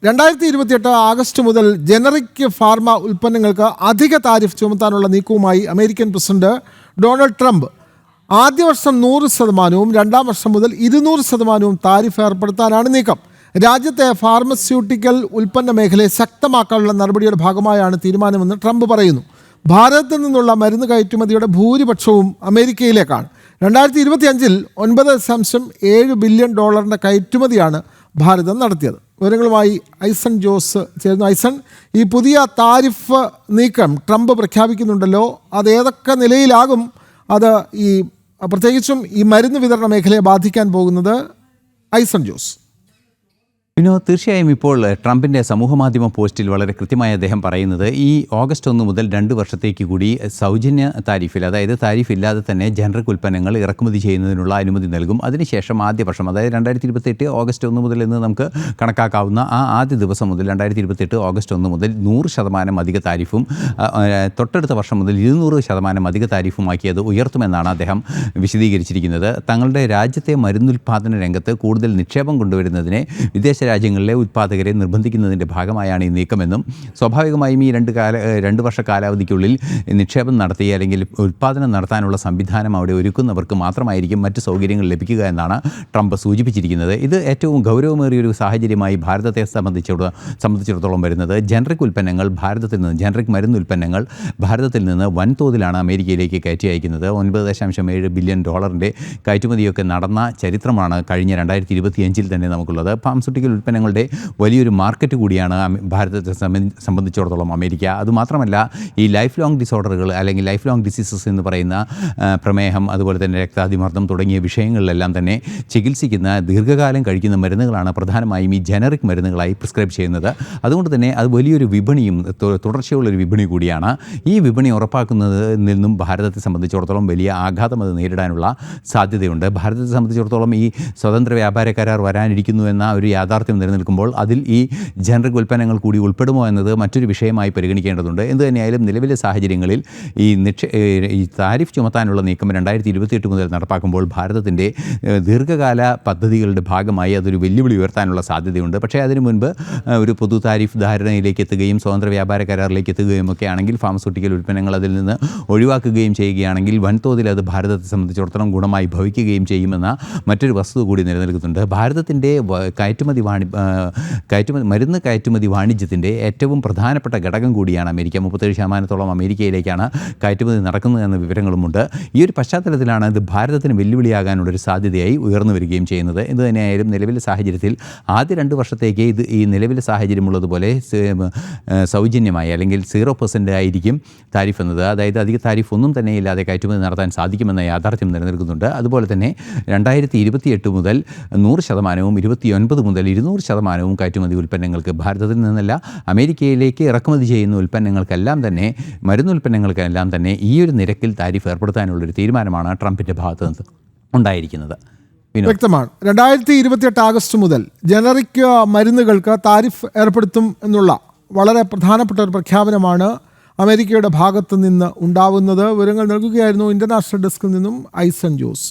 2028 August മുതൽ generic pharma ഉൽപ്പന്നങ്ങൾക്ക് അധിക താരിഫ് ചുമത്താനുള്ള നീക്കവുമായി അമേരിക്കൻ പ്രസിഡന്റ് ഡൊണാൾഡ് ട്രംപ് ആദ്യ വർഷം 100%, രണ്ടാം വർഷം മുതൽ 200% താരിഫ് ഏർപ്പെടുത്താനാണ് നീക്കം. രാജ്യത്തെ ഫാർമസ്യൂട്ടിക്കൽ ഉൽപ്പന്ന മേഖലയെ ശക്തമാക്കാനുള്ള നടപടിയുടെ ഭാഗമായാണ് തീരുമാനമെന്ന് ട്രംപ് പറയുന്നു. ഭാരതത്തിൽ നിന്നുള്ള മരുന്ന് കയറ്റുമതിയുടെ ഭൂരിപക്ഷവും അമേരിക്കയിലേക്കാണ്. 2025 $9.7 ബില്യൺ കയറ്റുമതിയാണ് ഭാരതം നടത്തിയത്. വിവരങ്ങളുമായി ഐസൺ ജോസ് ചേരുന്നു. ഐസൺ, ഈ പുതിയ താരിഫ് നീക്കം ട്രംപ് പ്രഖ്യാപിക്കുന്നുണ്ടല്ലോ, അത് ഏതൊക്കെ നിലയിലാകും അത് ഈ പ്രത്യേകിച്ചും ഈ മരുന്ന് വിതരണ മേഖലയെ ബാധിക്കാൻ പോകുന്നത്? ഐസൺ ജോസ്. തീർച്ചയായും ഇപ്പോൾ ട്രംപിൻ്റെ സമൂഹമാധ്യമ പോസ്റ്റിൽ വളരെ കൃത്യമായി അദ്ദേഹം പറയുന്നത് ഈ ഓഗസ്റ്റ് 1 മുതൽ 2 വർഷത്തേക്ക് കൂടി സൗജന്യ താരിഫിൽ, അതായത് താരിഫ് ഇല്ലാതെ തന്നെ ജനറിക് ഉൽപ്പന്നങ്ങൾ ഇറക്കുമതി ചെയ്യുന്നതിനുള്ള അനുമതി നൽകും. അതിനുശേഷം ആദ്യ വർഷം, അതായത് 2028 ഓഗസ്റ്റ് 1 മുതൽ എന്ന് നമുക്ക് കണക്കാക്കാവുന്ന ആ ആദ്യ ദിവസം മുതൽ 2028 ഓഗസ്റ്റ് 1 മുതൽ 100% അധിക താരിഫും തൊട്ടടുത്ത വർഷം മുതൽ 200% അധിക താരിഫുമാക്കി അത് ഉയർത്തുമെന്നാണ് അദ്ദേഹം വിശദീകരിച്ചിരിക്കുന്നത്. തങ്ങളുടെ രാജ്യത്തെ മരുന്നുൽപാദന രംഗത്ത് കൂടുതൽ നിക്ഷേപം കൊണ്ടുവരുന്നതിനെ വിദേശ രാജ്യങ്ങളിലെ ഉത്പാദകരെ നിർബന്ധിക്കുന്നതിൻ്റെ ഭാഗമായാണ് ഈ നീക്കമെന്നും സ്വാഭാവികമായും ഈ 2 വർഷ കാലാവധിക്കുള്ളിൽ നിക്ഷേപം നടത്തി അല്ലെങ്കിൽ ഉൽപ്പാദനം നടത്താനുള്ള സംവിധാനം അവിടെ ഒരുക്കുന്നവർക്ക് മാത്രമായിരിക്കും മറ്റ് സൗകര്യങ്ങൾ ലഭിക്കുക എന്നാണ് ട്രംപ് സൂചിപ്പിച്ചിരിക്കുന്നത്. ഇത് ഏറ്റവും ഗൗരവമേറിയൊരു സാഹചര്യമായി ഭാരതത്തെ സംബന്ധിച്ചിടത്തോളം വരുന്നത് ജനറിക് ഉൽപ്പന്നങ്ങൾ ഭാരതത്തിൽ നിന്ന്, ജനറിക് മരുന്ന് ഉൽപ്പന്നങ്ങൾ ഭാരതത്തിൽ നിന്ന് വൻതോതിലാണ് അമേരിക്കയിലേക്ക് കയറ്റി അയക്കുന്നത്. $9.7 ബില്യൺ കയറ്റുമതിയൊക്കെ നടന്ന ചരിത്രമാണ് കഴിഞ്ഞ 2025 തന്നെ നമുക്കുള്ളത്. ഫാർമസ്യൂട്ടിക്കൽ ഉൽപ്പന്നങ്ങളുടെ വലിയൊരു മാർക്കറ്റ് കൂടിയാണ് ഭാരതത്തെ സംബന്ധിച്ചിടത്തോളം അമേരിക്ക. അതുമാത്രമല്ല, ഈ ലൈഫ് ലോങ് ഡിസോർഡറുകൾ അല്ലെങ്കിൽ ലൈഫ് ലോങ് ഡിസീസസ് എന്ന് പറയുന്ന പ്രമേഹം, അതുപോലെ തന്നെ രക്താതിമർദ്ദം തുടങ്ങിയ വിഷയങ്ങളിലെല്ലാം തന്നെ ചികിത്സിക്കുന്ന ദീർഘകാലം കഴിക്കുന്ന മരുന്നുകളാണ് പ്രധാനമായും ഈ ജനറിക് മരുന്നുകളായി പ്രിസ്ക്രൈബ് ചെയ്യുന്നത്. അതുകൊണ്ട് തന്നെ അത് വലിയൊരു വിപണിയും തുടർച്ചയുള്ളൊരു വിപണി കൂടിയാണ്. ഈ വിപണി ഉറപ്പാക്കുന്നതിൽ നിന്നും ഭാരതത്തെ സംബന്ധിച്ചിടത്തോളം വലിയ ആഘാതം അത് നേരിടാനുള്ള സാധ്യതയുണ്ട്. ഭാരതത്തെ സംബന്ധിച്ചിടത്തോളം ഈ സ്വതന്ത്ര വ്യാപാര കരാർ വരാനിരിക്കുന്നു എന്ന ഒരു യാഥാർത്ഥ്യം നിലനിൽക്കുമ്പോൾ അതിൽ ഈ ജനറിക് ഉൽപ്പന്നങ്ങൾ കൂടി ഉൾപ്പെടുമോ എന്നത് മറ്റൊരു വിഷയമായി പരിഗണിക്കേണ്ടതുണ്ട്. എന്തുതന്നെയായാലും നിലവിലെ സാഹചര്യങ്ങളിൽ ഈ താരിഫ് ചുമത്താനുള്ള നീക്കം 2028 മുതൽ നടപ്പാക്കുമ്പോൾ ഭാരതത്തിൻ്റെ ദീർഘകാല പദ്ധതികളുടെ ഭാഗമായി അതൊരു വെല്ലുവിളി ഉയർത്താനുള്ള സാധ്യതയുണ്ട്. പക്ഷേ അതിനു മുൻപ് ഒരു പൊതു താരിഫ് ധാരണയിലേക്ക് എത്തുകയും സ്വതന്ത്ര വ്യാപാര കരാറിലേക്ക് എത്തുകയും ഒക്കെ ആണെങ്കിൽ, ഫാർമസ്യൂട്ടിക്കൽ ഉൽപ്പന്നങ്ങൾ അതിൽ നിന്ന് ഒഴിവാക്കുകയും ചെയ്യുകയാണെങ്കിൽ വൻതോതിൽ അത് ഭാരതത്തെ ഗുണമായി ഭവിക്കുകയും ചെയ്യുമെന്ന മറ്റൊരു വസ്തുത കൂടി നിലനിൽക്കുന്നുണ്ട്. ഭാരതത്തിൻ്റെ മരുന്ന് കയറ്റുമതി വാണിജ്യത്തിൻ്റെ ഏറ്റവും പ്രധാനപ്പെട്ട ഘടകം കൂടിയാണ് അമേരിക്ക. 37% അമേരിക്കയിലേക്കാണ് കയറ്റുമതി നടക്കുന്നത് എന്ന വിവരങ്ങളുമുണ്ട്. ഈ ഒരു പശ്ചാത്തലത്തിലാണ് ഇത് ഭാരതത്തിന് വെല്ലുവിളിയാകാനുള്ളൊരു സാധ്യതയായി ഉയർന്നു വരികയും ചെയ്യുന്നത്. എന്ത് തന്നെയായാലും നിലവിലെ സാഹചര്യത്തിൽ ആദ്യ 2 വർഷത്തേക്ക് ഈ നിലവിലെ സാഹചര്യമുള്ളതുപോലെ സൗജന്യമായി അല്ലെങ്കിൽ 0% ആയിരിക്കും താരിഫ് എന്നത്. അതായത് അധിക താരിഫ് ഒന്നും തന്നെ ഇല്ലാതെ കയറ്റുമതി നടത്താൻ സാധിക്കുമെന്ന യാഥാർത്ഥ്യം നിലനിൽക്കുന്നുണ്ട്. അതുപോലെ തന്നെ 2028 മുതൽ 100%, 29 മുതൽ 200% കയറ്റുമതി ഉൽപ്പന്നങ്ങൾക്ക്, ഭാരതത്തിൽ നിന്നല്ല അമേരിക്കയിലേക്ക് ഇറക്കുമതി ചെയ്യുന്ന ഉൽപ്പന്നങ്ങൾക്കെല്ലാം തന്നെ, മരുന്നുൽപ്പന്നങ്ങൾക്കെല്ലാം തന്നെ ഈ ഒരു നിരക്കിൽ താരിഫ് ഏർപ്പെടുത്താനുള്ളൊരു തീരുമാനമാണ് ട്രംപിൻ്റെ ഭാഗത്ത് നിന്ന് ഉണ്ടായിരിക്കുന്നത്. വ്യക്തമാണ്. 2028 ആഗസ്റ്റ് മുതൽ ജനറിക് മരുന്നുകൾക്ക് താരിഫ് ഏർപ്പെടുത്തും എന്നുള്ള വളരെ പ്രധാനപ്പെട്ട ഒരു പ്രഖ്യാപനമാണ് അമേരിക്കയുടെ ഭാഗത്ത് നിന്ന് ഉണ്ടാവുന്നത്. വിവരങ്ങൾ നൽകുകയായിരുന്നു ഇന്റർനാഷണൽ ഡെസ്കിൽ നിന്നും ഐസൺ ജോസ്.